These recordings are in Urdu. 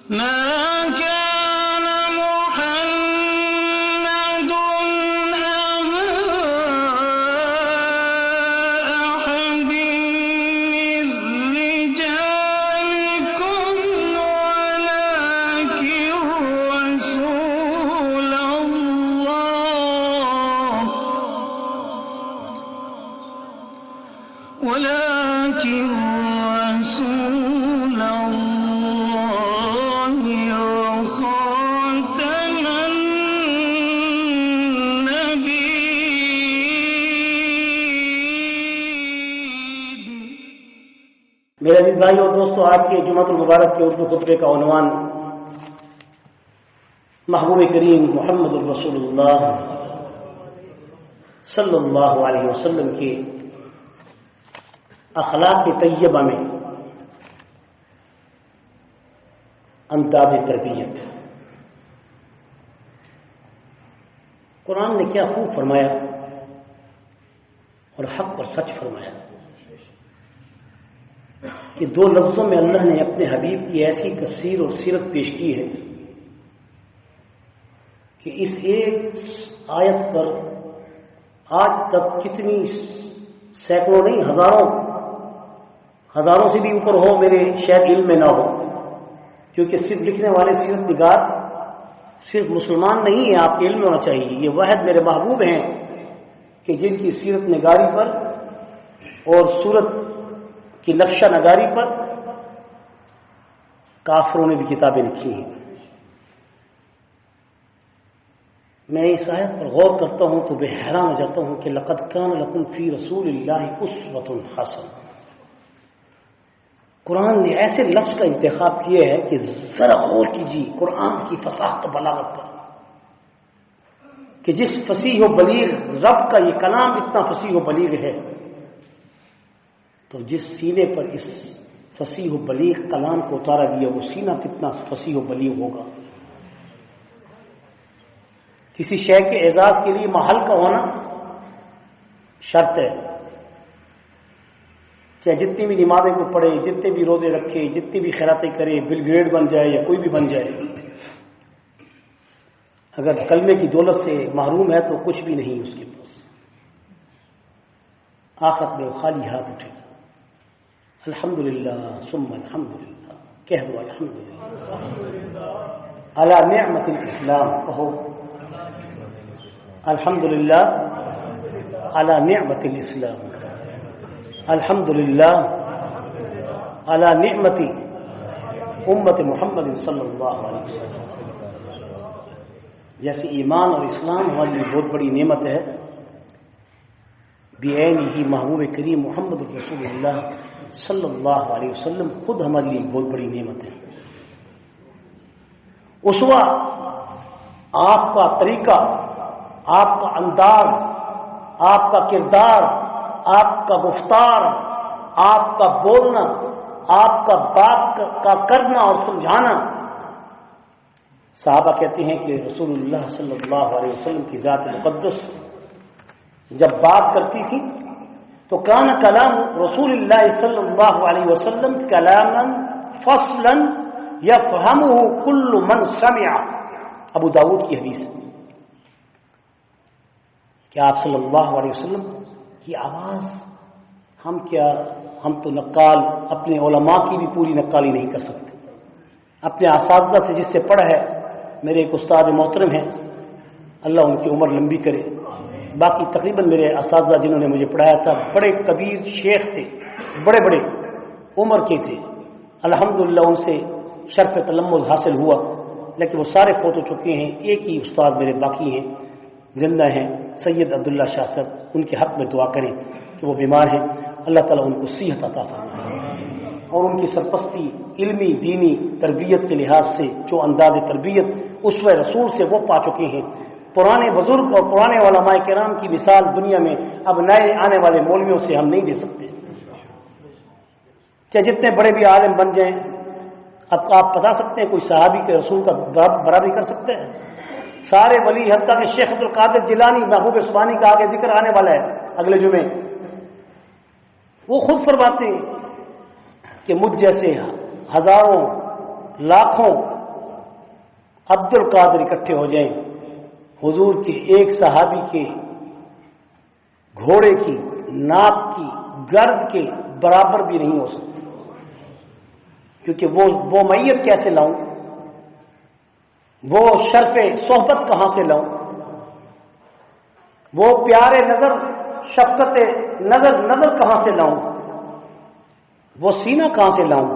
ما كان محمد أبا أحد من رجالكم ولكن رسول الله وخاتم النبيين. میرے عزیز بھائی اور دوستو، آج کے جمعۃ المبارک کے اردو خطبے کا عنوان محبوب کریم محمد الرسول اللہ صلی اللہ علیہ وسلم کے اخلاق طیبہ میں انداز تربیت. قرآن نے کیا خوب فرمایا اور حق اور سچ فرمایا کہ دو لفظوں میں اللہ نے اپنے حبیب کی ایسی تفسیر اور سیرت پیش کی ہے کہ اس ایک آیت پر آج تک کتنی سینکڑوں نہیں ہزاروں سے بھی اوپر ہو میرے شاید علم میں نہ ہو، کیونکہ صرف لکھنے والے سیرت نگار صرف مسلمان نہیں ہیں، آپ کے علم میں ہونا چاہیے. یہ واحد میرے محبوب ہیں کہ جن کی سیرت نگاری پر اور صورت کی نقشہ نگاری پر کافروں نے بھی کتابیں لکھی ہیں. میں اس آیت پر غور کرتا ہوں تو بے حیران ہو جاتا ہوں کہ لقد کان لکم فی رسول اللہ اسوۃ حسنہ. قرآن نے ایسے لفظ کا انتخاب کیا ہے کہ ذرا غور کیجیے قرآن کی فصاحت و بلاغت پر، کہ جس فصیح و بلیغ رب کا یہ کلام اتنا فصیح و بلیغ ہے، تو جس سینے پر اس فصیح و بلیغ کلام کو اتارا گیا وہ سینہ کتنا فصیح و بلیغ ہوگا. کسی شے کے اعزاز کے لیے محل کا ہونا شرط ہے، چاہے جتنی بھی نمازیں کو پڑھے، جتنے بھی روزے رکھے، جتنی بھی خیراتیں کرے، بل گریڈ بن جائے یا کوئی بھی بن جائے، اگر کلمے کی دولت سے محروم ہے تو کچھ بھی نہیں اس کے پاس. آخرت میں خالی ہاتھ اٹھے. الحمدللہ ثم الحمدللہ، کہہ دو الحمدللہ علی نعمت الاسلام. کہو الحمدللہ علی نعمت الاسلام، الحمدللہ علی نعمت امت محمد صلی اللہ علیہ وسلم. جیسے ایمان اور اسلام ہماری لیے بہت بڑی نعمت ہے، بعینہ محبوب کریم محمد رسول اللہ صلی اللہ علیہ وسلم خود ہمارے لیے بہت بڑی نعمت ہے. اسوہ آپ کا طریقہ، آپ کا انداز، آپ کا کردار، آپ کا گفتار، آپ کا بولنا، آپ کا بات کا کرنا اور سمجھانا. صحابہ کہتے ہیں کہ رسول اللہ صلی اللہ علیہ وسلم کی ذات مقدس جب بات کرتی تھی تو کان کلام رسول اللہ صلی اللہ علیہ وسلم کلاما فصلا یفہمہ کل من سمع. ابو داؤد کی حدیث ہے کہ آپ صلی اللہ علیہ وسلم کی آواز ہم تو نقال اپنے علماء کی بھی پوری نقالی نہیں کر سکتے. اپنے اساتذہ سے جس سے پڑھا ہے، میرے ایک استاد محترم ہیں، اللہ ان کی عمر لمبی کرے، باقی تقریباً میرے اساتذہ جنہوں نے مجھے پڑھایا تھا بڑے کبیر شیخ تھے، بڑے بڑے عمر کے تھے، الحمدللہ ان سے شرف تلمذ حاصل ہوا، لیکن وہ سارے فوت ہو چکے ہیں. ایک ہی استاد میرے باقی ہیں، زندہ ہیں، سید عبداللہ شاہ صاحب. ان کے حق میں دعا کریں کہ وہ بیمار ہیں، اللہ تعالیٰ ان کو صحت عطا فرمائے اور ان کی سرپرستی علمی دینی تربیت کے لحاظ سے جو انداز تربیت اسوہ رسول سے وہ پا چکے ہیں. پرانے بزرگ اور پرانے علماء کرام کی مثال دنیا میں اب نئے آنے والے مولویوں سے ہم نہیں دے سکتے، چاہے جتنے بڑے بھی عالم بن جائیں. اب آپ بتا سکتے ہیں کوئی صحابی کے رسول کا برابری کر سکتے ہیں؟ سارے ولی، حتیٰ کہ شیخ عبد القادر جیلانی محبوب سبحانی کا آگے ذکر آنے والا ہے اگلے جمعے، وہ خود فرماتے ہیں کہ مجھ جیسے ہزاروں لاکھوں عبد القادر اکٹھے ہو جائیں، حضور کے ایک صحابی کے گھوڑے کی ناک کی گرد کے برابر بھی نہیں ہو سکتے، کیونکہ وہ میت کیسے لاؤں، وہ شرف صحبت کہاں سے لاؤں، وہ پیارے نظر شفقت نظر کہاں سے لاؤں، وہ سینہ کہاں سے لاؤں،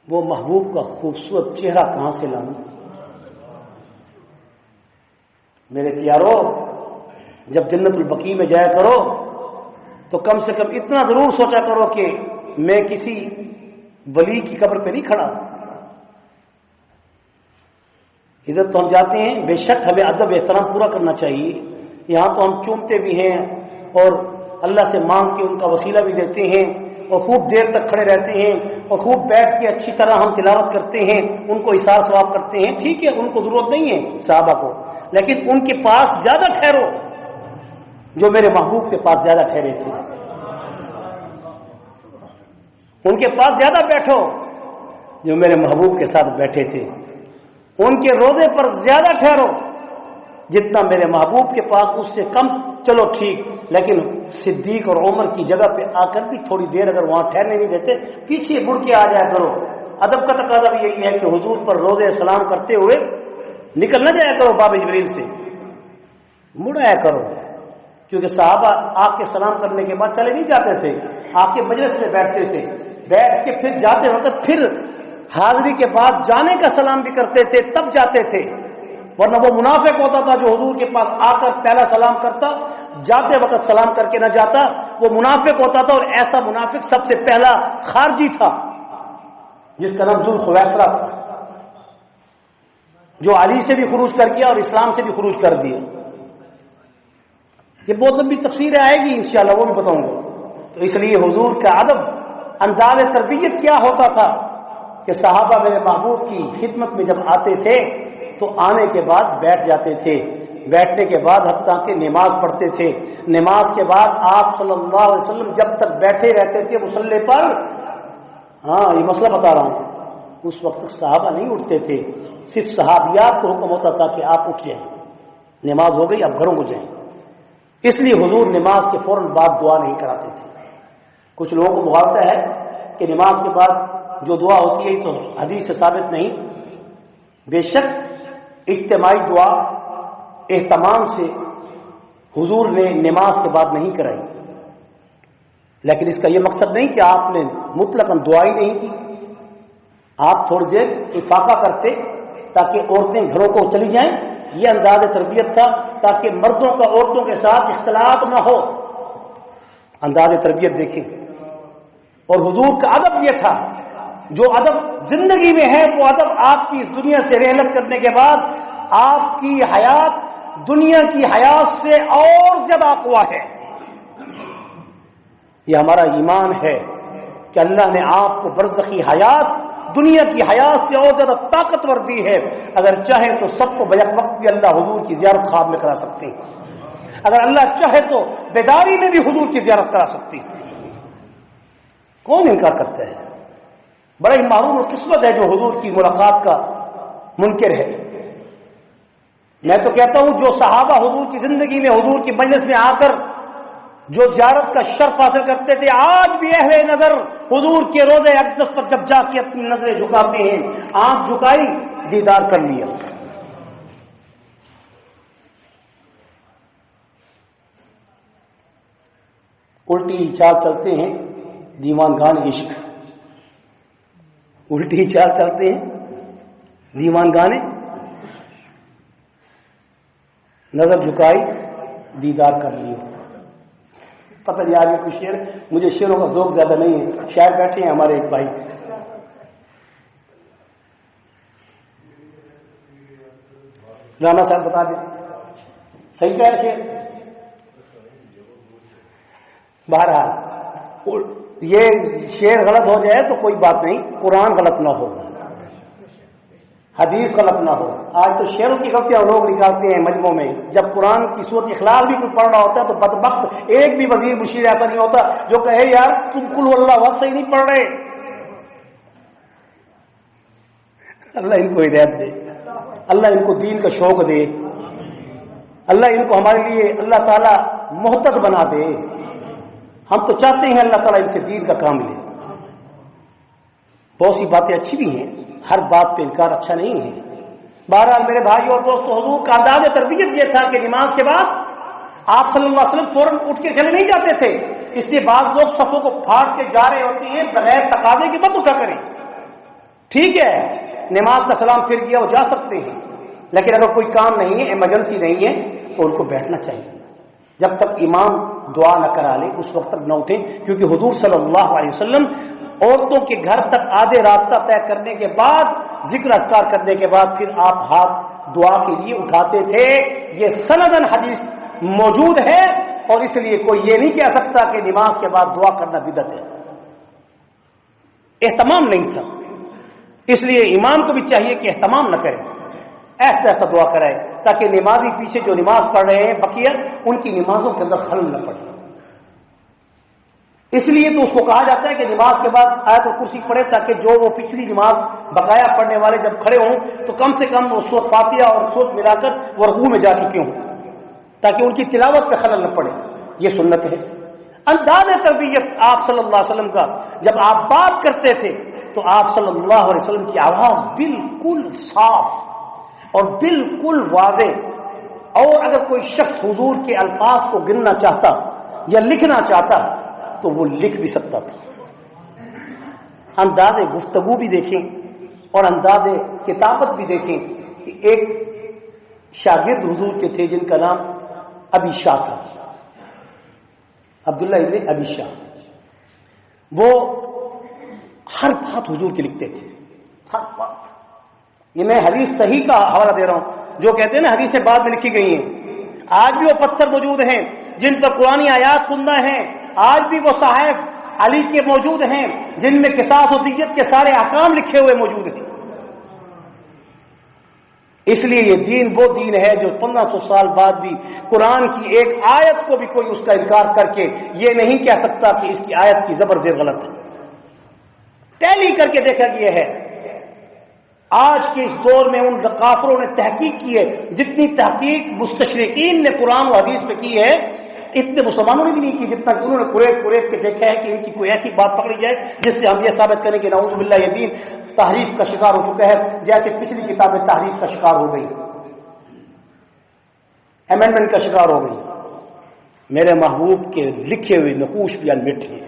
وہ محبوب کا خوبصورت چہرہ کہاں سے لاؤں۔ میرے پیارو، جب جنت البقیع میں جایا کرو تو کم سے کم اتنا ضرور سوچا کرو کہ میں کسی ولی کی قبر پہ نہیں کھڑا۔ ادھر تو ہم جاتے ہیں، بے شک ہمیں ادب احترام پورا کرنا چاہیے، یہاں تو ہم چومتے بھی ہیں اور اللہ سے مانگ کے ان کا وسیلہ بھی دیتے ہیں اور خوب دیر تک کھڑے رہتے ہیں اور خوب بیٹھ کے اچھی طرح ہم تلاوت کرتے ہیں، ان کو اثار ثواب کرتے ہیں، ٹھیک ہے، ان کو ضرورت نہیں ہے صحابہ کو، لیکن ان کے پاس زیادہ ٹھہرو جو میرے محبوب کے پاس زیادہ ٹھہرے تھے، ان کے پاس زیادہ بیٹھو جو میرے محبوب کے ساتھ بیٹھے تھے، ان کے روضے پر زیادہ ٹھہرو جتنا میرے محبوب کے پاس، اس سے کم چلو ٹھیک، لیکن صدیق اور عمر کی جگہ پہ آ کر بھی تھوڑی دیر اگر وہاں ٹھہرنے نہیں دیتے، پیچھے مڑ کے آ جایا کرو۔ ادب کا تقاضا بھی یہی ہے کہ حضور پر روضے سلام کرتے ہوئے نکل نہ جایا کرو باب جبریل سے، مڑ آیا کرو، کیونکہ صحابہ آ کے سلام کرنے کے بعد چلے نہیں جاتے تھے، آ کے مجلس میں بیٹھتے تھے، بیٹھ کے پھر جاتے وقت پھر حاضری کے بعد جانے کا سلام بھی کرتے تھے، تب جاتے تھے، ورنہ وہ منافق ہوتا تھا جو حضور کے پاس آ کر پہلا سلام کرتا، جاتے وقت سلام کر کے نہ جاتا، وہ منافق ہوتا تھا، اور ایسا منافق سب سے پہلا خارجی تھا جس کا نام ذوالخویسرہ تھا، جو علی سے بھی خروج کر گیا اور اسلام سے بھی خروج کر دیا۔ یہ بہت لمبی تفسیر آئے گی انشاءاللہ، وہ بھی بتاؤں گا۔ تو اس لیے حضور کا ادب، انداز تربیت کیا ہوتا تھا کہ صحابہ میرے محبوب کی خدمت میں جب آتے تھے تو آنے کے بعد بیٹھ جاتے تھے، بیٹھنے کے بعد حتیٰ کہ نماز پڑھتے تھے، نماز کے بعد آپ صلی اللہ علیہ وسلم جب تک بیٹھے رہتے تھے مصلی پر، ہاں یہ مسئلہ بتا رہا ہوں، اس وقت تک صحابہ نہیں اٹھتے تھے، صرف صحابیات کو حکم ہوتا تھا کہ آپ اٹھ جائیں، نماز ہو گئی اب گھروں کو جائیں۔ اس لیے حضور نماز کے فوراً بعد دعا نہیں کراتے تھے۔ کچھ لوگوں کو مغالطہ ہے کہ نماز کے بعد جو دعا ہوتی ہے تو حدیث سے ثابت نہیں، بے شک اجتماعی دعا اہتمام سے حضور نے نماز کے بعد نہیں کرائی، لیکن اس کا یہ مقصد نہیں کہ آپ نے مطلقاً دعا ہی نہیں کی، آپ تھوڑی دیر افاقہ کرتے تاکہ عورتیں گھروں کو چلی جائیں، یہ انداز تربیت تھا تاکہ مردوں کا عورتوں کے ساتھ اختلاط نہ ہو۔ انداز تربیت دیکھیں، اور حضور کا ادب یہ تھا، جو ادب زندگی میں ہے وہ ادب آپ کی اس دنیا سے رحلت کرنے کے بعد آپ کی حیات دنیا کی حیات سے اور زیادہ اقویٰ ہے۔ یہ ہمارا ایمان ہے کہ اللہ نے آپ کو برزخی حیات دنیا کی حیات سے اور زیادہ طاقتور دی ہے، اگر چاہے تو سب کو بیک وقت بھی اللہ حضور کی زیارت خواب میں کرا سکتے ہیں، اگر اللہ چاہے تو بیداری میں بھی حضور کی زیارت کرا سکتے ہیں، کون انکار کرتا ہے؟ بڑا ہی معروف اور قسمت ہے جو حضور کی ملاقات کا منکر ہے۔ میں تو کہتا ہوں جو صحابہ حضور کی زندگی میں حضور کی مجلس میں آ کر جو زیارت کا شرف حاصل کرتے تھے، آج بھی اہل نظر حضور کے روضے اقدس پر جب جا کے اپنی نظریں جھکاتے ہیں، آنکھ جھکائی دیدار کر لیا۔ الٹی چال چلتے ہیں دیوان گان عشق، الٹی چال چلتے ہیں دیوان گانے، نظر جھکائی دیدار کر لیے۔ پتہ نہیں آگے کوئی شعر، مجھے شعروں کا ذوق زیادہ نہیں ہے، شاعر بیٹھے ہیں ہمارے ایک بھائی، رانا صاحب بتا دیں صحیح کہہ رہے شعر؟ بہرحال یہ شعر غلط ہو جائے تو کوئی بات نہیں، قرآن غلط نہ ہو، حدیث غلط نہ ہو۔ آج تو شعروں کی غلطیاں لوگ نکالتے ہیں مجموعوں میں، جب قرآن کی صورت اخلاص بھی کوئی پڑھ رہا ہوتا ہے تو بدبخت ایک بھی وزیر مشیر ایسا نہیں ہوتا جو کہے یار تم قل ہو اللہ وقت صحیح نہیں پڑھ رہے۔ اللہ ان کو ہدایت دے، اللہ ان کو دین کا شوق دے، اللہ ان کو ہمارے لیے اللہ تعالیٰ محتد بنا دے۔ ہم تو چاہتے ہیں اللہ تعالیٰ ان سے دین کا کام لے۔ بہت سی باتیں اچھی بھی ہیں، ہر بات پہ انکار اچھا نہیں ہے۔ بہرحال میرے بھائی اور دوستو، حضور کا انداز تربیت یہ تھا کہ نماز کے بعد آپ صلی اللہ علیہ وسلم فوراً اٹھ کے چلے نہیں جاتے تھے، اس لیے بعض لوگ صفوں کو پھاڑ کے جا رہے ہوتے ہیں بغیر تقاضے کے مت اٹھا کریں۔ ٹھیک ہے، نماز کا سلام پھر کیا وہ جا سکتے ہیں، لیکن اگر کوئی کام نہیں ہے، ایمرجنسی نہیں ہے، تو ان کو بیٹھنا چاہیے جب تک امام دعا نہ کرا لے، اس وقت تک نہ اٹھیں، کیونکہ حضور صلی اللہ علیہ وسلم عورتوں کے گھر تک آدھے راستہ طے کرنے کے بعد، ذکر اذکار کرنے کے بعد پھر آپ ہاتھ دعا کے لیے اٹھاتے تھے۔ یہ سندن حدیث موجود ہے، اور اس لیے کوئی یہ نہیں کہہ سکتا کہ نماز کے بعد دعا کرنا بدعت ہے۔ اہتمام نہیں تھا، اس لیے امام کو بھی چاہیے کہ اہتمام نہ کرے، ایسا دعا کرائے تاکہ نمازی پیچھے جو نماز پڑھ رہے ہیں بقیہ، ان کی نمازوں کے اندر خلل نہ پڑے۔ اس لیے تو اس کو کہا جاتا ہے کہ نماز کے بعد آیت الکرسی پڑھے، تاکہ جو وہ پچھلی نماز بقایا پڑھنے والے جب کھڑے ہوں تو کم سے کم وہ سورۃ فاتحہ اور سورۃ ملا کر وہ رکوع میں جا چکے ہوں، تاکہ ان کی تلاوت پہ خلل نہ پڑے۔ یہ سنت ہے۔ انداز تربیت آپ صلی اللہ علیہ وسلم کا، جب آپ بات کرتے تھے تو آپ صلی اللہ علیہ وسلم کی آواز بالکل صاف اور بالکل واضح، اور اگر کوئی شخص حضور کے الفاظ کو گننا چاہتا یا لکھنا چاہتا تو وہ لکھ بھی سکتا تھا۔ انداز گفتگو بھی دیکھیں اور انداز کتابت بھی دیکھیں کہ ایک شاگرد حضور کے تھے جن کا نام ابی شاہ تھا، عبداللہ ابن ابی شاہ۔ وہ ہر بات حضور کی لکھتے تھے، ہر بات۔ یہ میں حدیث صحیح کا حوالہ دے رہا ہوں، جو کہتے ہیں نا حدیثیں بعد میں لکھی گئی ہیں۔ آج بھی وہ پتھر موجود ہیں جن پر قرآنی آیات کندہ ہیں، آج بھی وہ صحائف علی کے موجود ہیں جن میں قصاص و دیت کے سارے احکام لکھے ہوئے موجود ہیں۔ اس لیے یہ دین وہ دین ہے جو 1500 سال بعد بھی قرآن کی ایک آیت کو بھی کوئی اس کا انکار کر کے یہ نہیں کہہ سکتا کہ اس کی آیت کی زبر زیر غلط ہے۔ ٹیلی کر کے دیکھا گیا ہے۔ آج کے اس دور میں ان کافروں نے تحقیق کی ہے، جتنی تحقیق مستشرقین نے قرآن و حدیث پہ کی ہے اتنے مسلمانوں نے بھی نہیں کی، جتنا کہ انہوں نے قریب کے دیکھا ہے کہ ان کی کوئی ایسی بات پکڑی جائے جس سے ہم یہ ثابت کریں کہ نعوذ باللہ یہ دین تحریف کا شکار ہو چکا ہے، جیسے پچھلی کتابیں تحریف کا شکار ہو گئی، امینڈمنٹ کا شکار ہو گئی۔ میرے محبوب کے لکھے ہوئے نقوش بھی انمٹ ہیں،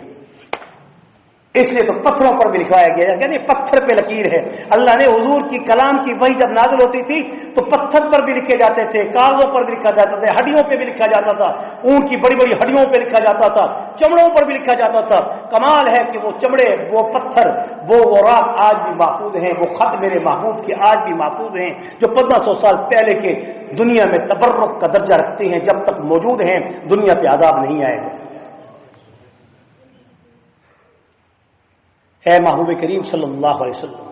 اس لیے تو پتھروں پر بھی لکھوایا گیا، یعنی پتھر پہ لکیر ہے۔ اللہ نے حضور کی کلام کی وحی جب نازل ہوتی تھی تو پتھر پر بھی لکھے جاتے تھے، کاغذوں پر بھی لکھا جاتا تھا، ہڈیوں پہ بھی لکھا جاتا تھا، اونٹ کی بڑی بڑی ہڈیوں پہ لکھا جاتا تھا، چمڑوں پر بھی لکھا جاتا تھا۔ کمال ہے کہ وہ چمڑے، وہ پتھر، وہ اوراق آج بھی محفوظ ہیں، وہ خط میرے محبوب کے آج بھی محفوظ ہیں، جو 1500 سال پہلے کے دنیا میں تبرک کا درجہ رکھتے ہیں۔ جب تک موجود ہیں دنیا پہ عذاب نہیں آئے گا۔ اے محبوب کریم صلی اللہ علیہ وسلم،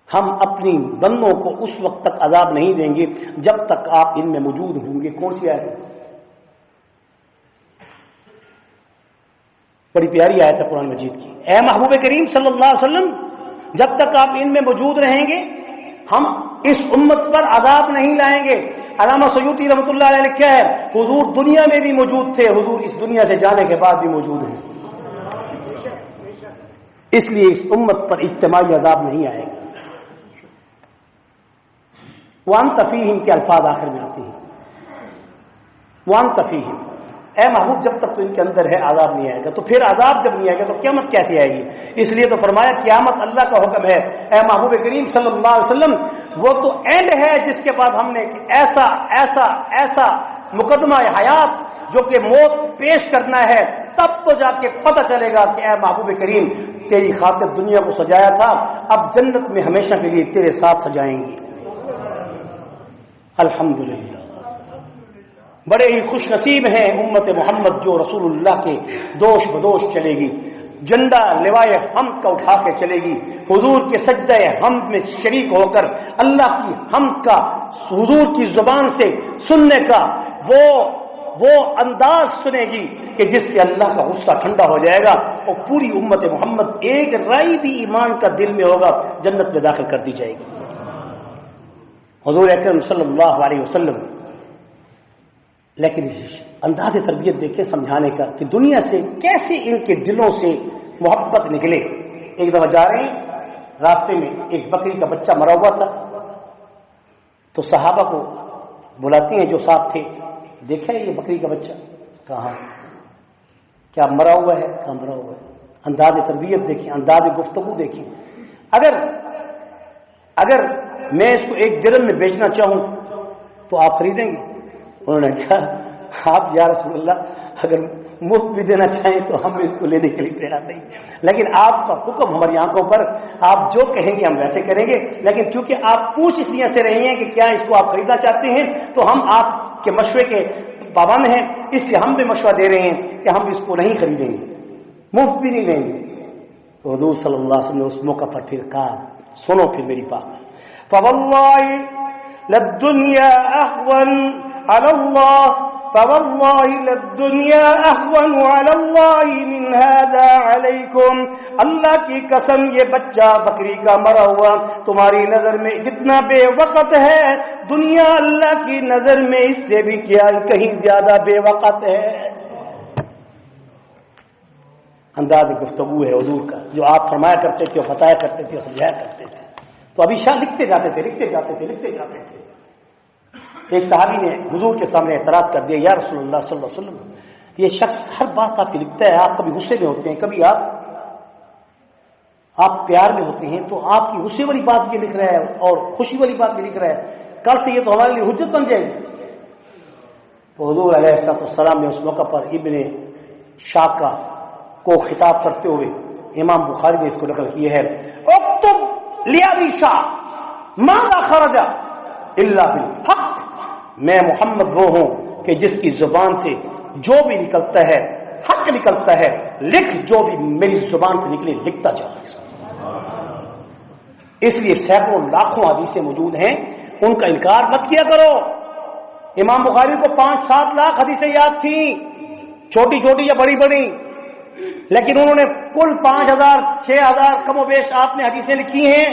ہم اپنی بندوں کو اس وقت تک عذاب نہیں دیں گے جب تک آپ ان میں موجود ہوں گے۔ کون سی آیت ہے؟ بڑی پیاری آیت ہے قرآن مجید کی۔ اے محبوب کریم صلی اللہ علیہ وسلم، جب تک آپ ان میں موجود رہیں گے ہم اس امت پر عذاب نہیں لائیں گے۔ علامہ سیوطی رحمۃ اللہ علیہ نے لکھا ہے، حضور دنیا میں بھی موجود تھے، حضور اس دنیا سے جانے کے بعد بھی موجود ہیں، اس لیے اس امت پر اجتماعی عذاب نہیں آئے گا۔ وَأَنْتَ فِيهِمْ کے الفاظ آخر میں آتے ہیں، وَأَنْتَ فِيهِمْ، اے محبوب جب تک تو ان کے اندر ہے عذاب نہیں آئے گا، تو پھر عذاب جب نہیں آئے گا تو قیامت کیسے آئے گی؟ اس لیے تو فرمایا قیامت اللہ کا حکم ہے۔ اے محبوب کریم صلی اللہ علیہ وسلم، وہ تو اینڈ ہے جس کے بعد ہم نے ایسا ایسا ایسا مقدمہ حیات جو کہ موت پیش کرنا ہے، تب تو جا کے پتہ چلے گا کہ اے محبوب کریم تیری خاطر دنیا کو سجایا تھا، اب جنت میں ہمیشہ کے لیے تیرے ساتھ سجائیں گے۔ الحمدللہ، بڑے ہی خوش نصیب ہیں امت محمد جو رسول اللہ کے دوش بدوش چلے گی، جھنڈا لوائے حمد کا اٹھا کے چلے گی، حضور کے سجدہ حمد میں شریک ہو کر اللہ کی حمد کا حضور کی زبان سے سننے کا وہ وہ انداز سنے گی کہ جس سے اللہ کا غصہ ٹھنڈا ہو جائے گا اور پوری امت محمد ایک رائی بھی ایمان کا دل میں ہوگا جنت میں داخل کر دی جائے گی۔ حضور اکرم صلی اللہ علیہ وسلم لیکن انداز تربیت دیکھیں سمجھانے کا کہ دنیا سے کیسے ان کے دلوں سے محبت نکلے۔ ایک دفعہ جا رہے ہیں راستے میں ایک بکری کا بچہ مرا ہوا تھا، تو صحابہ کو بلاتے ہیں جو ساتھ تھے، دیکھا ہے یہ بکری کا بچہ؟ کہاں؟ کیا مرا ہوا ہے؟ کہاں مرا ہوا ہے؟ انداز تربیت دیکھیں، انداز گفتگو دیکھیں۔ اگر میں اس کو 1 درہم میں بیچنا چاہوں تو آپ خریدیں گے؟ انہوں نے کہا آپ یا رسول اللہ اگر مفت بھی دینا چاہیں تو ہم اس کو لینے کے لیے تیار نہیں، لیکن آپ کا حکم ہماری آنکھوں پر، آپ جو کہیں گے ہم ویسے کریں گے، لیکن چونکہ آپ پوچھ اس لیے سے رہی ہیں کہ کیا اس کو آپ خریدنا چاہتے ہیں تو ہم آپ کے مشورے کے پابند ہیں، اس لیے ہم بھی مشورہ دے رہے ہیں کہ ہم اس کو نہیں خریدیں گے، مفت بھی نہیں لیں گے۔ تو حضور صلی اللہ علیہ وسلم نے اس موقع پر پھر کہا، سنو پھر میری بات، فواللہ للدنیا اہون علی اللہ فواللہ للدنیا اہون علی اللہ من هذا علیکم، اللہ کی قسم یہ بچہ بکری کا مرا ہوا تمہاری نظر میں جتنا بے وقت ہے، دنیا اللہ کی نظر میں اس سے بھی کیا کہیں زیادہ بے وقت ہے۔ انداز گفتگو ہے حضور کا جو آپ فرمایا کرتے تھے اور بتایا کرتے تھے اور سمجھایا کرتے تھے۔ تو ابھی شاہ لکھتے جاتے تھے۔ ایک صحابی نے حضور کے سامنے اعتراض کر دیا، یا رسول اللہ صلی اللہ علیہ وسلم یہ شخص ہر بات آپ کی لکھتا ہے، آپ کبھی غصے میں ہوتے ہیں، کبھی آپ پیار میں ہوتے ہیں، تو آپ کی غصے والی بات بھی لکھ رہا ہے اور خوشی والی بات بھی لکھ رہا ہے، کل سے یہ تو ہمارے لیے حجت بن جائے گی۔ تو حضور علیہ السلام نے اس موقع پر ابن شاکا کو خطاب کرتے ہوئے، امام بخاری نے اس کو نقل کیا ہے، اکتب لابی شاہ ماذا خرج الا بالحق، میں محمد وہ ہوں کہ جس کی زبان سے جو بھی نکلتا ہے حق نکلتا ہے، لکھ جو بھی میری زبان سے نکلے لکھتا جاؤ۔ اس لیے سینکڑوں لاکھوں حدیثیں موجود ہیں، ان کا انکار مت کیا کرو۔ امام بخاری کو 5-7 لاکھ حدیثیں یاد تھیں، چھوٹی چھوٹی یا بڑی بڑی، لیکن انہوں نے کل 5000-6000 کم و بیش آپ نے حدیثیں لکھی ہیں۔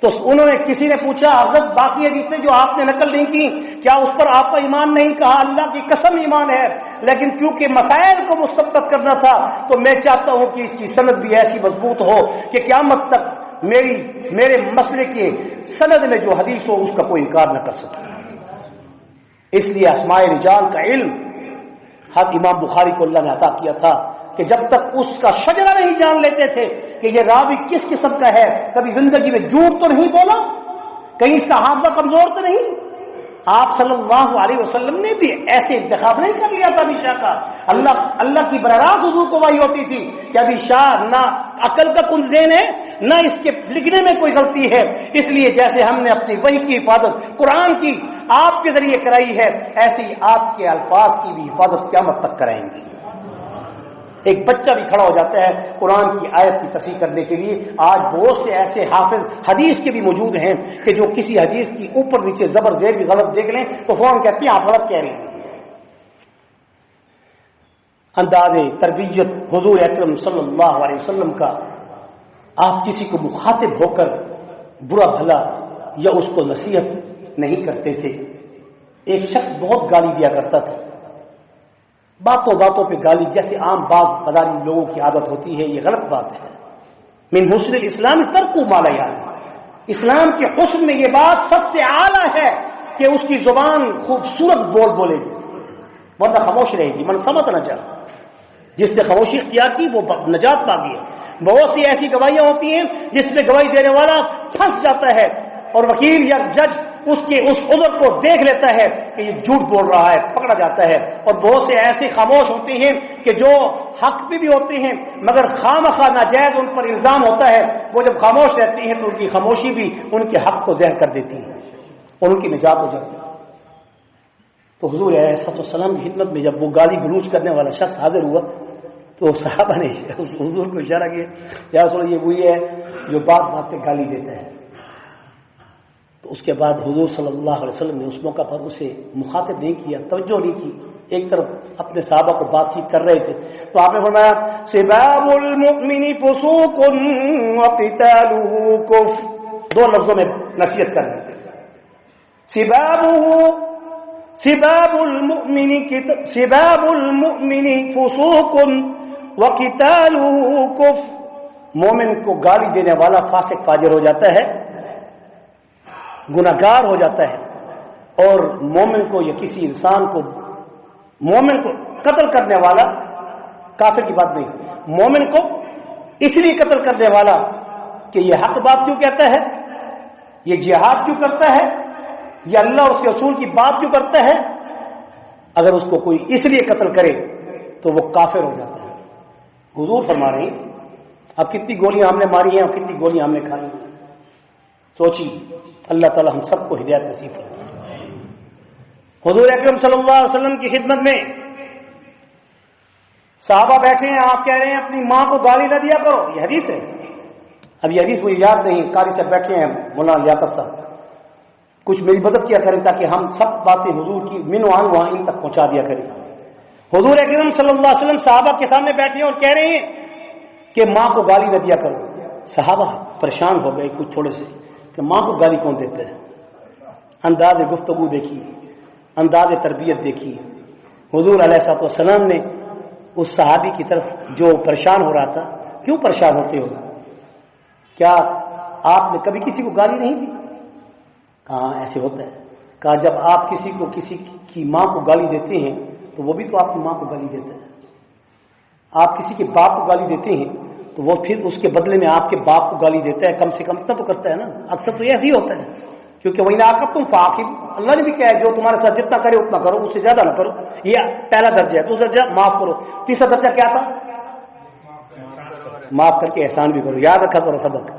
تو انہوں نے کسی نے پوچھا حضرت باقی حدیثیں جو آپ نے نقل نہیں کی کیا اس پر آپ کا ایمان نہیں؟ کہا اللہ کی قسم ایمان ہے، لیکن کیونکہ مسائل کو مستبد کرنا تھا تو میں چاہتا ہوں کہ اس کی سند بھی ایسی مضبوط ہو کہ قیامت تک میرے مسئلے کے سند میں جو حدیث ہو اس کا کوئی انکار نہ کر سکے۔ اس لیے اسماء رجال کا علم حضرت امام بخاری کو اللہ نے عطا کیا تھا کہ جب تک اس کا شجرہ نہیں جان لیتے تھے کہ یہ راوی کس قسم کا ہے، کبھی زندگی میں جھوٹ تو نہیں بولا، کہیں اس کا حافظہ کمزور تو نہیں۔ آپ صلی اللہ علیہ وسلم نے بھی ایسے انتخاب نہیں کر لیا تھا ابھی شاہ کا، اللہ کی براہ راست حضور کو وحی ہوتی تھی کہ ابھی شاہ نہ عقل کا کنزین ہے نہ اس کے لکھنے میں کوئی غلطی ہے، اس لیے جیسے ہم نے اپنی وحی کی حفاظت قرآن کی آپ کے ذریعے کرائی ہے، ایسے ہی آپ کے الفاظ کی بھی حفاظت قیامت تک کرائیں گے۔ ایک بچہ بھی کھڑا ہو جاتا ہے قرآن کی آیت کی تصحیح کرنے کے لیے۔ آج بہت سے ایسے حافظ حدیث کے بھی موجود ہیں کہ جو کسی حدیث کی اوپر نیچے زبر زیر بھی غلط دیکھ لیں تو فوراً کہتے ہیں آپ غلط کہہ رہے ہیں۔ انداز تربیت حضور اکرم صلی اللہ علیہ وسلم کا، آپ کسی کو مخاطب ہو کر برا بھلا یا اس کو نصیحت نہیں کرتے تھے۔ ایک شخص بہت گالی دیا کرتا تھا، باتوں باتوں پہ گالی، جیسے عام بات بداری لوگوں کی عادت ہوتی ہے، یہ غلط بات ہے۔ من حسن الاسلام ترک ما لا یعنی، اسلام کے حسن میں یہ بات سب سے اعلیٰ ہے کہ اس کی زبان خوبصورت بولے گی، ورنہ خاموش رہے گی۔ من سمت نہ جا، جس نے خاموشی اختیار کی وہ نجات پا گیا۔ بہت سی ایسی گواہیاں ہوتی ہیں جس میں گواہی دینے والا پھنس جاتا ہے اور وکیل یا جج اس عذر کو دیکھ لیتا ہے کہ یہ جھوٹ بول رہا ہے، پکڑا جاتا ہے۔ اور بہت سے ایسے خاموش ہوتے ہیں کہ جو حق پہ بھی ہوتے ہیں مگر خامخواہ ناجائز ان پر الزام ہوتا ہے، وہ جب خاموش رہتے ہیں تو ان کی خاموشی بھی ان کے حق کو ظاہر کر دیتی ہے اور ان کی نجات ہو جاتی ہے۔ تو حضور علیہ السلام کی خدمت میں جب وہ گالی گلوچ کرنے والا شخص حاضر ہوا تو صحابہ نے حضور کو اشارہ کیا، یا رسول اللہ یہ وہی ہے جو بات بات پہ گالی دیتا ہے۔ تو اس کے بعد حضور صلی اللہ علیہ وسلم نے اس موقع پر اسے مخاطب نہیں کیا، توجہ نہیں کی، ایک طرف اپنے صحابہ کو بات چیت کر رہے تھے تو آپ نے فرمایا سباب المؤمن فسوق وقتالہ کفر، دو لفظوں میں نصیحت کر رہے تھے، سباب المؤمن فسوق وقتالہ کفر، مومن کو گالی دینے والا فاسق فاجر ہو جاتا ہے، گناہگار ہو جاتا ہے، اور مومن کو یا کسی انسان کو، مومن کو قتل کرنے والا، کافر کی بات نہیں، مومن کو اس لیے قتل کرنے والا کہ یہ حق بات کیوں کہتا ہے، یہ جہاد کیوں کرتا ہے، یہ اللہ اور اس کے رسول کی بات کیوں کرتا ہے، اگر اس کو کوئی اس لیے قتل کرے تو وہ کافر ہو جاتا ہے۔ حضور فرما رہے ہیں اب کتنی گولیاں ہم نے ماری ہیں اور کتنی گولیاں ہم نے کھائی ہیں، سوچی، اللہ تعالی ہم سب کو ہدایت نصیب فرمائے۔ حضور اکرم صلی اللہ علیہ وسلم کی خدمت میں صحابہ بیٹھے ہیں، آپ کہہ رہے ہیں اپنی ماں کو گالی نہ دیا کرو، یہ حدیث ہے، اب یہ حدیث مجھے یاد نہیں، قاری صاحب بیٹھے ہیں مولانا لیاقت صاحب، کچھ میری مدد کیا کریں تاکہ ہم سب باتیں حضور کی من وہاں وہاں ان تک پہنچا دیا کریں۔ حضور اکرم صلی اللہ علیہ وسلم صحابہ کے سامنے بیٹھے ہیں اور کہہ رہے ہیں کہ ماں کو گالی نہ دیا کرو، صحابہ پریشان ہو گئے کچھ تھوڑے سے کہ ماں کو گالی کون دیتا ہے، انداز گفتگو دیکھی، انداز تربیت دیکھی، حضور علیہ الصلوۃ والسلام نے اس صحابی کی طرف جو پریشان ہو رہا تھا، کیوں پریشان ہوتے ہو، کیا آپ نے کبھی کسی کو گالی نہیں دی؟ کہاں ایسے ہوتا ہے، کہا جب آپ کسی کو کسی کی ماں کو گالی دیتے ہیں تو وہ بھی تو آپ کی ماں کو گالی دیتا ہے، آپ کسی کے باپ کو گالی دیتے ہیں تو وہ پھر اس کے بدلے میں آپ کے باپ کو گالی دیتا ہے، کم سے کم اتنا تو کرتا ہے نا، اکثر تو ایسے ہی ہوتا ہے، کیونکہ وہی نہ آپ تم فاقب، اللہ نے بھی کہا ہے جو تمہارے ساتھ جتنا کرے اتنا کرو، اس سے زیادہ نہ کرو، یہ پہلا درجہ ہے، دوسرا درجہ معاف کرو، تیسرا درجہ کیا تھا، معاف کر کے احسان بھی کرو، یاد رکھا کرو سبق،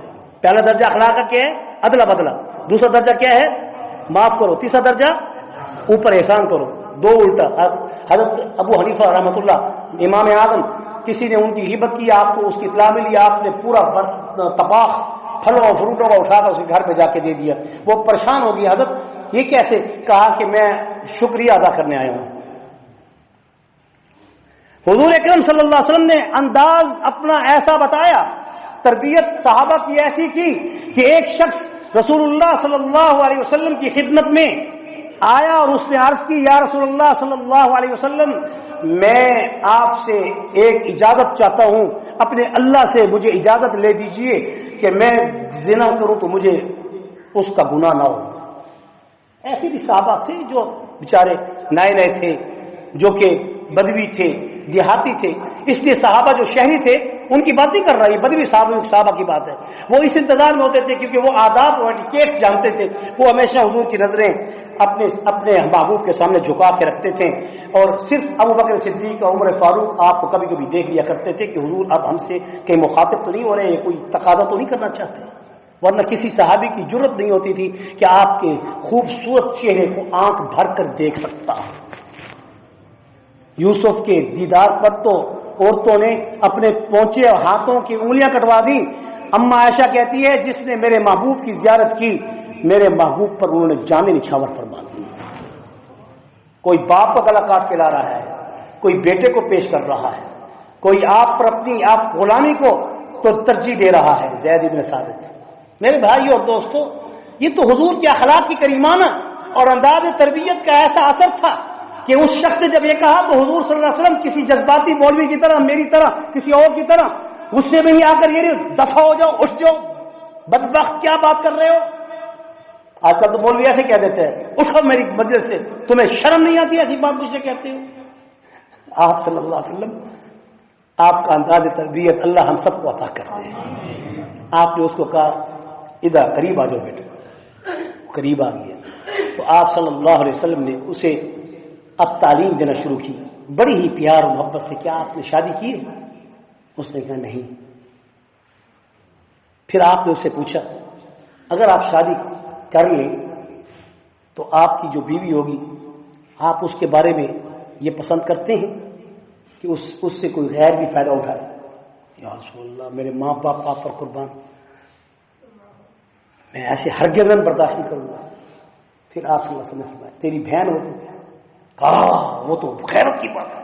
پہلا درجہ اخلاق کا کیا ہے، عدلا بدلا، دوسرا درجہ کیا ہے، معاف کرو، تیسرا درجہ اوپر احسان کرو، دو الٹا۔ حضرت ابو حنیفہ رحمۃ اللہ امام اعظم، کسی نے ان کی غیبت کی، آپ کو اس کی اطلاع ملی، آپ نے پورا طباخ پھلوں اور فروٹوں کا اٹھا کر اس کے گھر پہ جا کے دے دیا، وہ پریشان ہو گئی، حضرت یہ کیسے، کہا کہ میں شکریہ ادا کرنے آیا ہوں۔ حضور اکرم صلی اللہ علیہ وسلم نے انداز اپنا ایسا بتایا، تربیت صحابہ کی ایسی کی کہ ایک شخص رسول اللہ صلی اللہ علیہ وسلم کی خدمت میں آیا اور اس نے عرض کی، یا رسول اللہ صلی اللہ علیہ وسلم میں آپ سے ایک اجازت چاہتا ہوں، اپنے اللہ سے مجھے اجازت لے دیجئے کہ میں زنا کروں تو مجھے اس کا گناہ نہ ہو۔ ایسے بھی صحابہ تھے جو بیچارے نئے نئے تھے، جو کہ بدوی تھے، دیہاتی تھے، اس لیے صحابہ جو شہری تھے ان کی بات نہیں کر رہا، یہ بدوی صحابہ کی بات ہے، وہ اس انتظار میں ہوتے تھے کیونکہ وہ آداب اور ایٹیکیٹ جانتے تھے، وہ ہمیشہ حضور کی نظریں اپنے محبوب کے سامنے جھکا کے رکھتے تھے، اور صرف ابو بکر صدیق اور عمر فاروق آپ کو کبھی کبھی دیکھ لیا کرتے تھے کہ حضور اب ہم سے کہیں مخاطب تو نہیں ہو رہے، کوئی تقاضا تو نہیں کرنا چاہتے، ورنہ کسی صحابی کی جرت نہیں ہوتی تھی کہ آپ کے خوبصورت چہرے کو آنکھ بھر کر دیکھ سکتا۔ یوسف کے دیدار پر تو عورتوں نے اپنے پونچے اور ہاتھوں کی انگلیاں کٹوا دی، اما عائشہ کہتی ہے جس نے میرے محبوب کی زیارت کی میرے محبوب پر انہوں نے جامیں نچھاور فرما دی۔ کوئی باپ کا گلا کاٹ کے لا رہا ہے، کوئی بیٹے کو پیش کر رہا ہے، کوئی آپ پر اپنی آپ غلامی کو تو ترجیح دے رہا ہے، زید بن ثابت۔ میرے بھائی اور دوستو، یہ تو حضور کے اخلاق کی کریمانہ اور انداز تربیت کا ایسا اثر تھا کہ اس شخص نے جب یہ کہا تو حضور صلی اللہ علیہ وسلم کسی جذباتی مولوی کی طرح، میری طرح، کسی اور کی طرح غصے میں ہی آ کر یہ دفع ہو جاؤ، اٹھ جاؤ، بدبخت کیا بات کر رہے ہو۔ آج کل تو مولوی ایسے کہہ دیتے ہیں، اٹھو میری مجلس سے، تمہیں شرم نہیں آتی ایسی بات مجھ سے کہتے ہو۔ آپ صلی اللہ علیہ وسلم، آپ کا انداز تربیت اللہ ہم سب کو عطا کرتے ہیں۔ آپ نے اس کو کہا ادھر قریب آ جاؤ بیٹے، قریب آ گیا تو آپ صلی اللہ علیہ وسلم نے اسے اب تعلیم دینا شروع کی، بڑی ہی پیار و محبت سے، کیا آپ نے شادی کی ہے؟ اس نے کہا نہیں۔ پھر آپ نے اس سے پوچھا اگر آپ شادی کر لیں تو آپ کی جو بیوی ہوگی آپ اس کے بارے میں یہ پسند کرتے ہیں کہ اس سے کوئی غیر بھی فائدہ اٹھائے؟ یا رسول اللہ میرے ماں باپ آپ پر قربان، میں ایسے ہرگز برداشت نہیں کروں گا۔ پھر آپ صلی اللہ علیہ وسلم نے فرمایا تیری بہن ہوگی، کہا وہ تو خیرت کی بات ہے،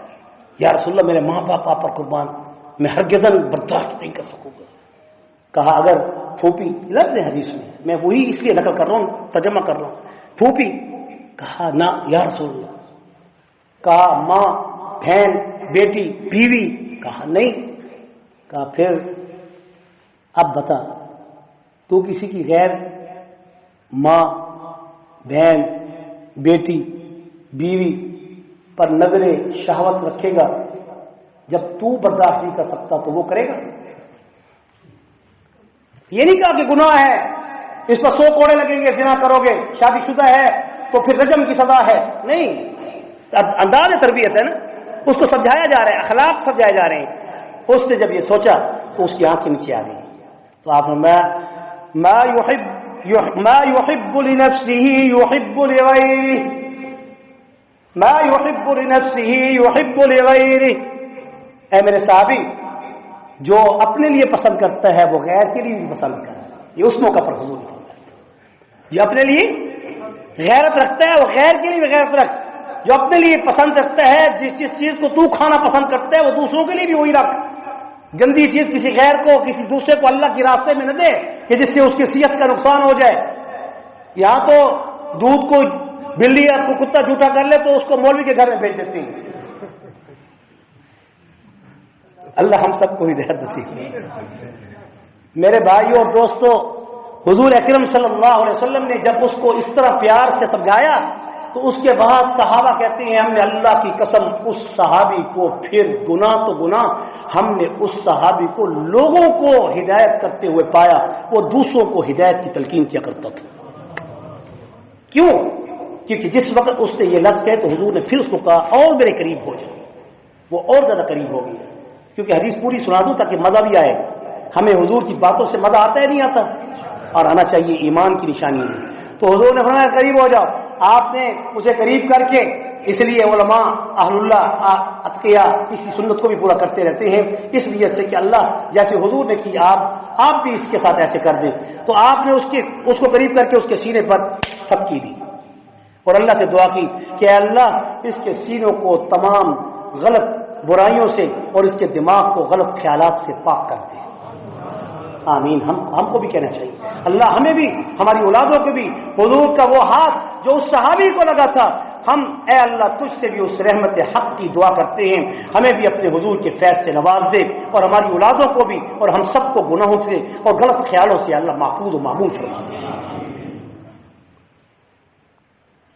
یا رسول اللہ میرے ماں باپ آپ پر قربان، میں ہرگزاً برداشت نہیں کر سکوں گا۔ کہا اگر پھوپھی، لفظ ہے حدیث میں وہی اس لیے نقل کر رہا ہوں، ترجمہ کر رہا ہوں، پھوپھی، کہا نہ یا رسول اللہ۔ کہا ماں، بہن، بیٹی، بیوی، کہا نہیں۔ کہا پھر اب بتا، تو کسی کی غیر ماں، بہن، بیٹی، بیوی پر نظر شہوت رکھے گا، جب تو برداشت نہیں کر سکتا تو وہ کرے گا؟ یہ نہیں کہا کہ گناہ ہے، اس پر 100 کوڑے لگیں گے، زنا کرو گے، شادی شدہ ہے تو پھر رجم کی سزا ہے، نہیں۔ انداز تربیت ہے نا، اس کو سمجھایا جا رہا ہے، اخلاق سمجھائے جا رہے ہیں۔ اس نے جب یہ سوچا تو اس کی آنکھ نیچے آ گئی۔ تو آپ نے ما يحب لنفسه يحب لغيره، ما يحب لنفسه يحب لغيره، اے میرے صحابی، جو اپنے لیے پسند کرتا ہے وہ غیر کے لیے بھی پسند کرتا ہے۔ یہ اس موقع پر حضور نے جو اپنے لیے غیرت رکھتا ہے وہ غیر کے لیے بھی غیرت رکھ، جو اپنے لیے پسند رکھتا ہے، جس چیز کو تو کھانا پسند کرتا ہے وہ دوسروں کے لیے بھی وہی رکھ۔ گندی چیز کسی غیر کو، کسی دوسرے کو اللہ کے راستے میں نہ دے کہ جس سے اس کی صحت کا نقصان ہو جائے۔ یہاں تو دودھ کو بلی یا کو کتا جھوٹا کر لے تو اس کو مولوی کے گھر میں بھیج دیتی ہیں۔ اللہ ہم سب کو ہدایت نصیب کرے۔ میرے بھائیوں اور دوستوں، حضور اکرم صلی اللہ علیہ وسلم نے جب اس کو اس طرح پیار سے سمجھایا تو اس کے بعد صحابہ کہتے ہیں ہم نے اللہ کی قسم اس صحابی کو، پھر گناہ تو گناہ، ہم نے اس صحابی کو لوگوں کو ہدایت کرتے ہوئے پایا، وہ دوسروں کو ہدایت کی تلقین کیا کرتا تھا۔ کیوں؟ کیونکہ جس وقت اس نے یہ لفظ کہے تو حضور نے پھر اس کو کہا اور میرے قریب ہو جائے، وہ اور زیادہ قریب ہو گیا۔ کیونکہ حدیث پوری سنا دوں تاکہ مزہ بھی آئے۔ ہمیں حضور کی باتوں سے مزہ آتا ہے نہیں آتا، اور آنا چاہیے، ایمان کی نشانی ہے۔ تو حضور نے فرمایا قریب ہو جاؤ۔ آپ نے اسے قریب کر کے، اس لیے علماء اہل اللہ اتقیاء اسی سنت کو بھی پورا کرتے رہتے ہیں، اس لیے سے کہ اللہ جیسے حضور نے کی آپ بھی اس کے ساتھ ایسے کر دیں۔ تو آپ نے اس کو قریب کر کے اس کے سینے پر تھپکی دی اور اللہ سے دعا کی کہ اے اللہ اس کے سینوں کو تمام غلط برائیوں سے اور اس کے دماغ کو غلط خیالات سے پاک کر دے۔ آمین۔ ہم کو بھی کہنا چاہیے اللہ ہمیں بھی، ہماری اولادوں کو بھی حضور کا وہ ہاتھ جو اس صحابی کو لگا تھا، ہم اے اللہ تجھ سے بھی اس رحمت حق کی دعا کرتے ہیں، ہمیں بھی اپنے حضور کے فیض سے نواز دے، اور ہماری اولادوں کو بھی اور ہم سب کو گناہوں سے اور غلط خیالوں سے اللہ محفوظ و معمون فرما دے۔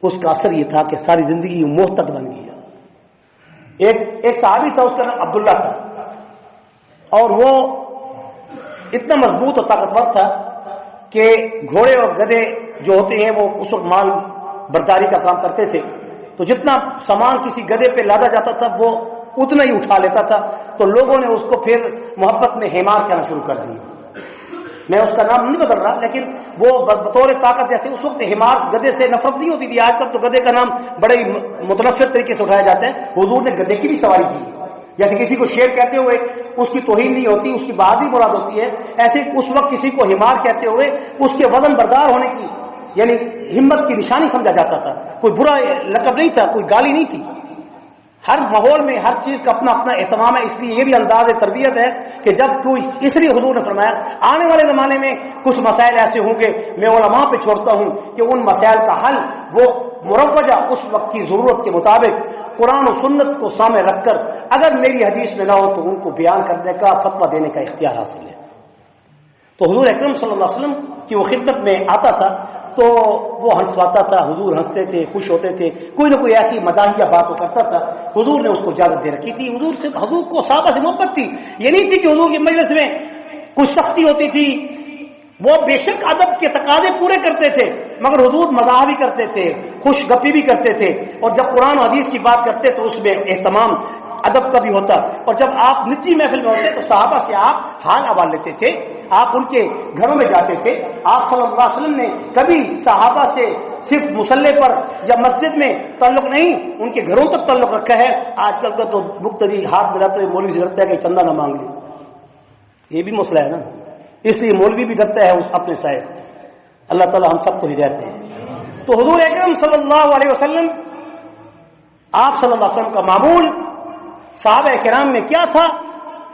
اس کا اثر یہ تھا کہ ساری زندگی محتد بن گیا۔ ایک صحابی تھا، اس کا نام عبداللہ تھا، اور وہ اتنا مضبوط اور طاقتور تھا کہ گھوڑے اور گدھے جو ہوتے ہیں وہ اس وقت مال برداری کا کام کرتے تھے، تو جتنا سامان کسی گدھے پہ لادا جاتا تھا وہ اتنا ہی اٹھا لیتا تھا۔ تو لوگوں نے اس کو پھر محبت میں ہیمار کہنا شروع کر دیا۔ میں اس کا نام نہیں بدل رہا، لیکن وہ بطور طاقت، جیسے اس وقت ہیمار گدھے سے نفرت نہیں ہوتی تھی، آج کل تو گدھے کا نام بڑے متنفر طریقے سے اٹھایا جاتا ہے۔ حضور نے گدھے کی بھی سواری کی، جیسے کسی کو شیر کہتے ہوئے اس کی توہین نہیں ہوتی، اس کی بہادری مراد ہوتی ہے، ایسے اس وقت کسی کو ہیمار کہتے ہوئے اس کے وزن بردار ہونے کی یعنی ہمت کی نشانی سمجھا جاتا تھا۔ کوئی برا لقب نہیں تھا، کوئی گالی نہیں تھی۔ ہر ماحول میں ہر چیز کا اپنا اپنا اہتمام ہے، اس لیے یہ بھی انداز تربیت ہے کہ جب کوئی، اس لیے حضور نے فرمایا آنے والے زمانے میں کچھ مسائل ایسے ہوں گے، میں علماء پہ چھوڑتا ہوں کہ ان مسائل کا حل وہ مروجہ اس وقت کی ضرورت کے مطابق قرآن و سنت کو سامنے رکھ کر، اگر میری حدیث میں نہ ہو تو ان کو بیان کرنے کا، فتویٰ دینے کا اختیار حاصل ہے۔ تو حضور اکرم صلی اللہ علیہ وسلم کی وہ خدمت میں آتا تھا تو وہ ہنسواتا تھا، حضور ہنستے تھے، خوش ہوتے تھے، کوئی نہ کوئی ایسی مداحیہ بات وہ کرتا تھا، حضور نے اس کو اجازت دے رکھی تھی۔ حضور کو صحابہ سے محبت تھی، یہ نہیں تھی کہ حضور کی مجلس میں کچھ سختی ہوتی تھی، وہ بے شک ادب کے تقاضے پورے کرتے تھے، مگر حضور مزاح بھی کرتے تھے، خوش گپی بھی کرتے تھے، اور جب قرآن و حدیث کی بات کرتے تو اس میں اہتمام ادب کا بھی ہوتا، اور جب آپ نجی محفل میں ہوتے تو صحابہ سے آپ حال احوال لیتے تھے، آپ ان کے گھروں میں جاتے تھے۔ آپ صلی اللہ علیہ وسلم نے کبھی صحابہ سے صرف مصلے پر یا مسجد میں تعلق نہیں، ان کے گھروں تک تعلق رکھا ہے۔ آج کل کا تو مقتدی ہاتھ ملاتے ہوئے مولوی سے ڈرتا ہے کہ چندہ نہ مانگ لے، یہ بھی مسئلہ ہے نا، اس لیے مولوی بھی ڈرتا ہے اس اپنے سائے سے۔ اللہ تعالی ہم سب کو ہدایت دے۔ تو حضور اکرم صلی اللہ علیہ وسلم آپ صلی اللہ علیہ وسلم کا معمول صحابہ کرام میں کیا تھا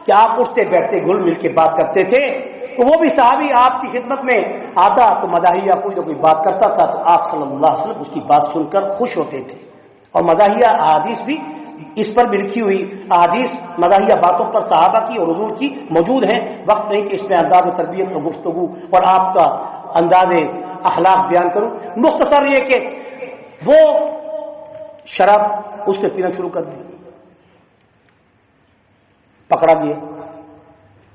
کہ آپ اٹھتے بیٹھتے گل مل کے بات کرتے تھے، تو وہ بھی صحابی آپ کی خدمت میں آتا تو مداحیہ کوئی نہ کوئی بات کرتا تھا تو آپ صلی اللہ علیہ وسلم اس کی بات سن کر خوش ہوتے تھے. اور مداحیہ احادیث بھی اس پر بھی لکھی ہوئی احادیث مداحیہ باتوں پر صحابہ کی اور حضور کی موجود ہیں. وقت نہیں کہ اس میں انداز تربیت اور گفتگو اور آپ کا انداز اخلاق بیان کروں. مختصر یہ کہ وہ شراب اس نے پینا شروع کر دی، پکڑا گیا،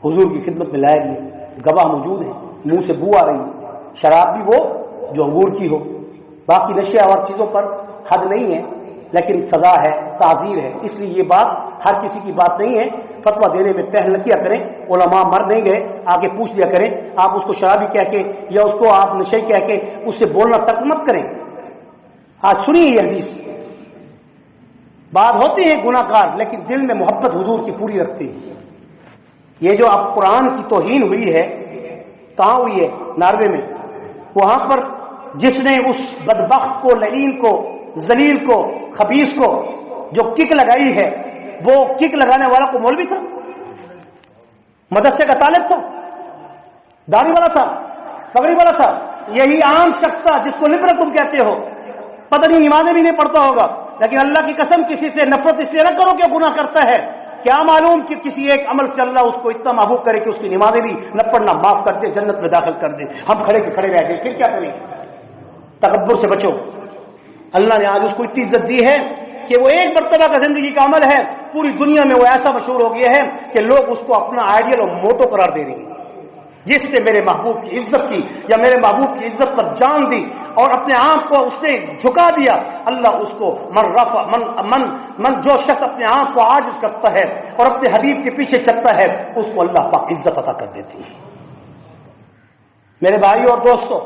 حضور کی خدمت میں لایا گیا، گواہ موجود ہیں، منہ سے بو آ رہی ہے، شراب بھی وہ جو انگور کی ہو. باقی نشے اور چیزوں پر حد نہیں ہے، لیکن سزا ہے، تعزیر ہے. اس لیے یہ بات ہر کسی کی بات نہیں ہے. فتویٰ دینے میں پہل نہ کیا کریں. علماء مر نہیں گئے، آگے پوچھ لیا کریں. آپ اس کو شرابی کہہ کے یا اس کو آپ نشے کہہ کے اس سے بولنا ترک مت کریں. آج سنیے یہ حدیث. بات ہوتی ہے گناہ کار لیکن دل میں محبت حضور کی پوری رکھتے ہیں. یہ جو اب قرآن کی توہین ہوئی ہے کہاں ہوئی ہے؟ ناروے میں. وہاں پر جس نے اس بدبخت کو، لعین کو، ذلیل کو، خبیث کو جو کک لگائی ہے، وہ کک لگانے والا کو مولوی تھا، مدرسے کا طالب تھا، داڑھی والا تھا، پگڑی والا تھا. یہی عام شخص تھا جس کو لبرل تم کہتے ہو. پتہ نہیں نمازیں بھی نہیں پڑھتا ہوگا، لیکن اللہ کی قسم کسی سے نفرت اس لیے نہ کرو کہ گناہ کرتا ہے. کیا معلوم کہ کسی ایک عمل سے اللہ اس کو اتنا محبوب کرے کہ اس کی نمازیں بھی نہ پڑھنا معاف کر دے، جنت میں داخل کر دے. ہم کھڑے کے کھڑے رہ گئے، پھر کیا کریں؟ تکبر سے بچو. اللہ نے آج اس کو اتنی عزت دی ہے کہ وہ ایک مرتبہ کا زندگی کا عمل ہے، پوری دنیا میں وہ ایسا مشہور ہو گیا ہے کہ لوگ اس کو اپنا آئیڈیل اور موٹو قرار دے رہے ہیں. جس نے میرے محبوب کی عزت کی یا میرے محبوب کی عزت پر جان دی اور اپنے آپ کو اس نے جھکا دیا، اللہ اس کو من جو شخص اپنے آپ کو عاجز کرتا ہے اور اپنے حبیب کے پیچھے چلتا ہے اس کو اللہ پاک عزت عطا کر دیتی ہے. میرے بھائیو اور دوستو،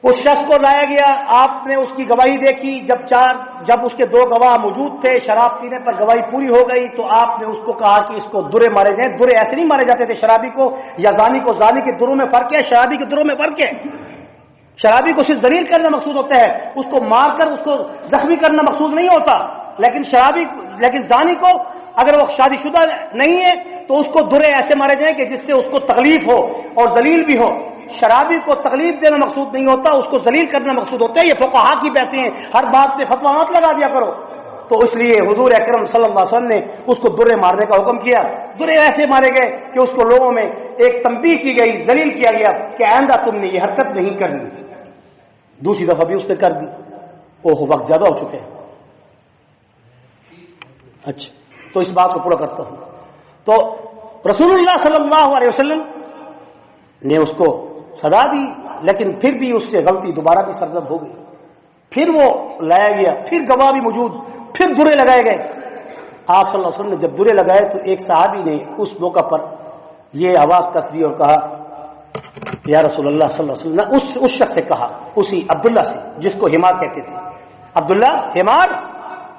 اس شخص کو لایا گیا، آپ نے اس کی گواہی دیکھی. جب اس کے دو گواہ موجود تھے، شراب پینے پر گواہی پوری ہو گئی تو آپ نے اس کو کہا کہ اس کو درے مارے جائیں. درے ایسے نہیں مارے جاتے تھے شرابی کو یا زانی کو. زانی کے دروں میں فرق ہے، شرابی کے دروں میں فرق ہے. شرابی کو صرف ذلیل کرنا مقصود ہوتا ہے، اس کو مار کر اس کو زخمی کرنا مقصود نہیں ہوتا. لیکن زانی کو اگر وہ شادی شدہ نہیں ہے تو اس کو درے ایسے مارے جائیں کہ جس سے اس کو تکلیف ہو اور ذلیل بھی ہو. شرابی کو تکلیف دینا مقصود نہیں ہوتا، اس کو ذلیل کرنا مقصود ہوتا ہے. یہ فقہا کی باتیں ہیں، ہر بات پہ فتویٰ مت لگا دیا کرو. تو اس لیے حضور اکرم صلی اللہ علیہ وسلم نے اس کو درے مارنے کا حکم کیا. درے ایسے مارے گئے کہ اس کو لوگوں میں ایک تنبیہ کی گئی، ذلیل کیا گیا کہ آئندہ تم نے یہ حرکت نہیں کرنی. دوسری دفعہ بھی اس نے کر دی. وقت زیادہ ہو چکے ہیں. اچھا، تو اس بات کو پورا کرتا ہوں. تو رسول اللہ صلی اللہ علیہ وسلم نے اس کو سزا دی، لیکن پھر بھی اس سے غلطی دوبارہ بھی سرزد ہو گئی. پھر وہ لایا گیا، پھر گواہ بھی موجود، پھر درے لگائے گئے. آپ صلی اللہ علیہ وسلم نے جب درے لگائے تو ایک صحابی نے اس موقع پر یہ آواز کس دی اور کہا یا رسول اللہ صلی اللہ علیہ وسلم نے اس شخص سے کہا، اسی عبداللہ سے جس کو حمار کہتے تھے، عبداللہ حمار،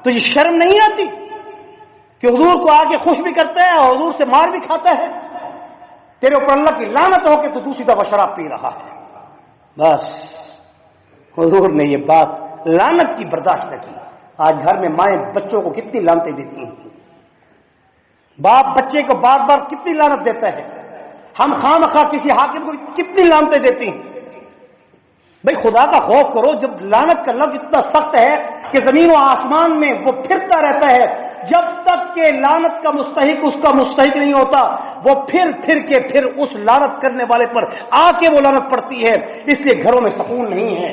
تجھے شرم نہیں آتی کہ حضور کو آ کے خوش بھی کرتا ہے اور حضور سے مار بھی کھاتا ہے؟ تیرے اوپر اللہ کی لعنت ہو کہ تو دوسری دفعہ شراب پی رہا ہے. بس حضور نے یہ بات لعنت کی برداشت نہ کی. آج گھر میں مائیں بچوں کو کتنی لعنتیں دیتی ہیں، باپ بچے کو بار بار کتنی لعنت دیتا ہے. ہم خواہ کسی حاکم کو کتنی لعنتیں دیتی ہیں. بھائی خدا کا خوف کرو. جب لعنت کا لفظ اتنا سخت ہے کہ زمین و آسمان میں وہ پھرتا رہتا ہے، جب تک کہ لعنت کا مستحق اس کا مستحق نہیں ہوتا، وہ پھر اس لعنت کرنے والے پر آ کے وہ لعنت پڑتی ہے. اس لیے گھروں میں سکون نہیں ہے.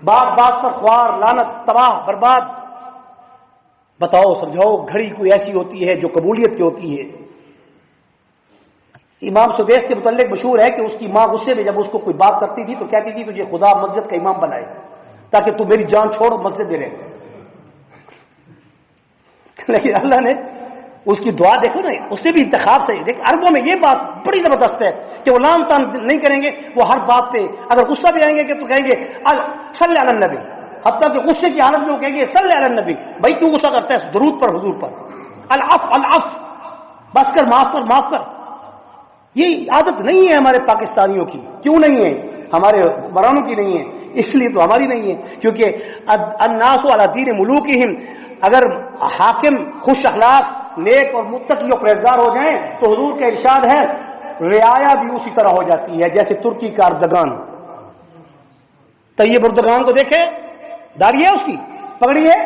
بات بات پر خوار، لعنت، تباہ، برباد. بتاؤ سمجھاؤ، گھڑی کوئی ایسی ہوتی ہے جو قبولیت کی ہوتی ہے. امام سدیس کے متعلق مشہور ہے کہ اس کی ماں غصے میں جب اس کو کوئی بات کرتی تھی تو کہتی تھی تجھے خدا مسجد کا امام بنائے تاکہ تو میری جان چھوڑ مسجد میں رہے. لیکن اللہ نے اس کی دعا دیکھو نا، اس سے بھی انتخاب سے دیکھ. عربوں میں یہ بات بڑی زبردست ہے کہ وہ لام تان نہیں کریں گے. وہ ہر بات پہ اگر غصہ بھی آئیں گے کہ تو کہیں گے صلی علی النبی. حتیٰ کہ غصے کی حالت میں وہ کہیں گے صلی علی النبی. بھائی کیوں غصہ کرتا ہے؟ درود پر، حضور پر. العف العف، بس کر، معاف کر، معاف کر. یہ عادت نہیں ہے ہمارے پاکستانیوں کی. کیوں نہیں ہے؟ ہمارے حکمرانوں کی نہیں ہے. اس لیے تو ہماری نہیں ہے، کیونکہ الناس علی دین ملوکہم، اگر حاکم خوش اخلاق نیک اور متقی اور پرہیزگار ہو جائیں تو حضور کا ارشاد ہے رعایا بھی اسی طرح ہو جاتی ہے، جیسے ترکی کا اردگان۔ طیب اردگان کو دیکھے، داڑھی ہے اس کی، پگڑی ہے،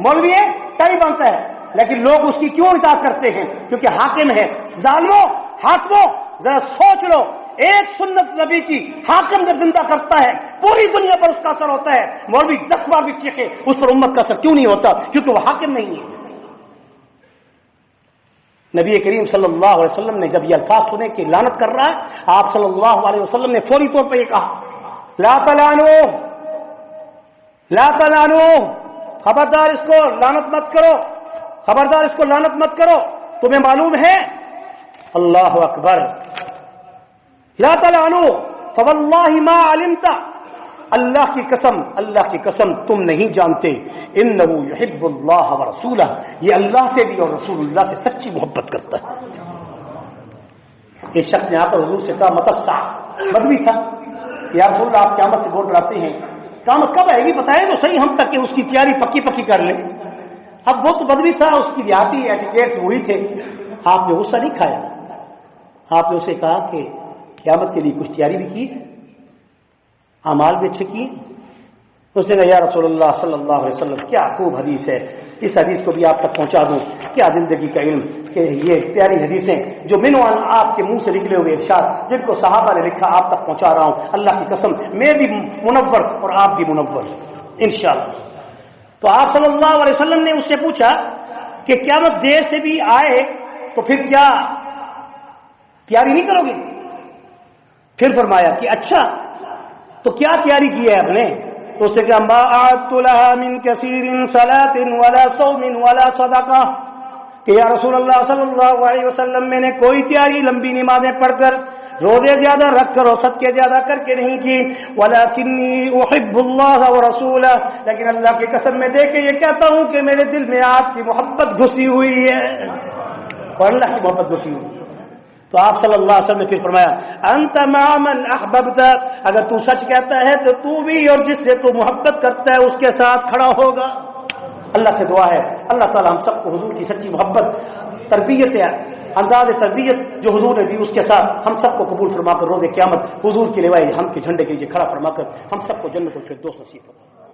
مولوی ہے، ٹائی باندھتا ہے، لیکن لوگ اس کی کیوں اطاعت کرتے ہیں؟ کیونکہ حاکم ہے۔ ظالموں، حاکموں، ذرا سوچ لو، ایک سنت نبی کی حاکم جب زندہ کرتا ہے پوری دنیا پر اس کا اثر ہوتا ہے، مولوی 10 بار بھی چیخے اس پر امت کا اثر کیوں نہیں ہوتا؟ کیونکہ وہ حاکم نہیں ہے۔ نبی کریم صلی اللہ علیہ وسلم نے جب یہ الفاظ سنے کہ لعنت کر رہا ہے، آپ صلی اللہ علیہ وسلم نے فوری طور پر یہ کہا لا تلعنوا، لا تلعنوا، خبردار اس کو لعنت مت کرو، خبردار اس کو لعنت مت کرو۔ تمہیں معلوم ہے، اللہ اکبر، لا تلعنوا فواللہ ما علمت، اللہ کی قسم، اللہ کی قسم تم نہیں جانتے، انہ یحب اللہ ورسولہ، یہ اللہ سے بھی اور رسول اللہ سے سچی محبت کرتا ہے۔ ایک شخص نے آ کر حضور سے کہا متسع، بدوی تھا، یا رسول اللہ آپ قیامت سے بول ڈراتے ہیں، قیامت کب آئے گی بتائیں تو صحیح ہم تک کہ اس کی تیاری پکی پکی کر لیں۔ اب وہ تو بدوی تھا، اس کی دیہاتی ایٹیکیٹس وہی تھے۔ آپ نے غصہ نہیں کھایا، آپ نے اسے کہا کہ قیامت کے لیے کچھ تیاری بھی کی، اعمال بھی اچھے کیے؟ اس نے کہا یا رسول اللہ صلی اللہ علیہ وسلم کیا خوب حدیث ہے، اس حدیث کو بھی آپ تک پہنچا دوں، کیا زندگی کا علم کہ یہ پیاری حدیثیں جو منوان آپ کے منہ سے نکلے ہوئے ارشاد جن کو صحابہ نے لکھا آپ تک پہنچا رہا ہوں، اللہ کی قسم میں بھی منور اور آپ بھی منور انشاءاللہ۔ تو آپ صلی اللہ علیہ وسلم نے اس سے پوچھا کہ قیامت دیر سے بھی آئے تو پھر کیا تیاری نہیں کرو گے؟ پھر فرمایا کہ اچھا تو کیا تیاری کی ہے آپ نے؟ تو اسے کہا ما اعدت لها من كثير صلاة ولا صوم ولا صدقہ، کہ یا رسول اللہ صلی اللہ علیہ وسلم میں نے کوئی تیاری لمبی نمازیں پڑھ کر، روزے زیادہ رکھ کر اور صدقے زیادہ کر کے نہیں کی، ولکنی احب اللہ ورسولہ، لیکن اللہ کی قسم میں دے کے یہ کہتا ہوں کہ میرے دل میں آپ کی محبت گھسی ہوئی ہے اور اللہ کی محبت گھسی ہوئی ہے۔ تو آپ صلی اللہ علیہ وسلم نے پھر فرمایا انت مع من احببت، اگر تو سچ کہتا ہے تو تو بھی اور جس سے تو محبت کرتا ہے اس کے ساتھ کھڑا ہوگا۔ اللہ سے دعا ہے اللہ تعالی ہم سب کو حضور کی سچی محبت، تربیت ہے، انداز تربیت جو حضور نے دی اس کے ساتھ ہم سب کو قبول فرما کر روز قیامت حضور کی لوائی ہم کے جھنڈے کے لیے کھڑا فرما کر ہم سب کو جنت الفردوس نصیب فرمائے۔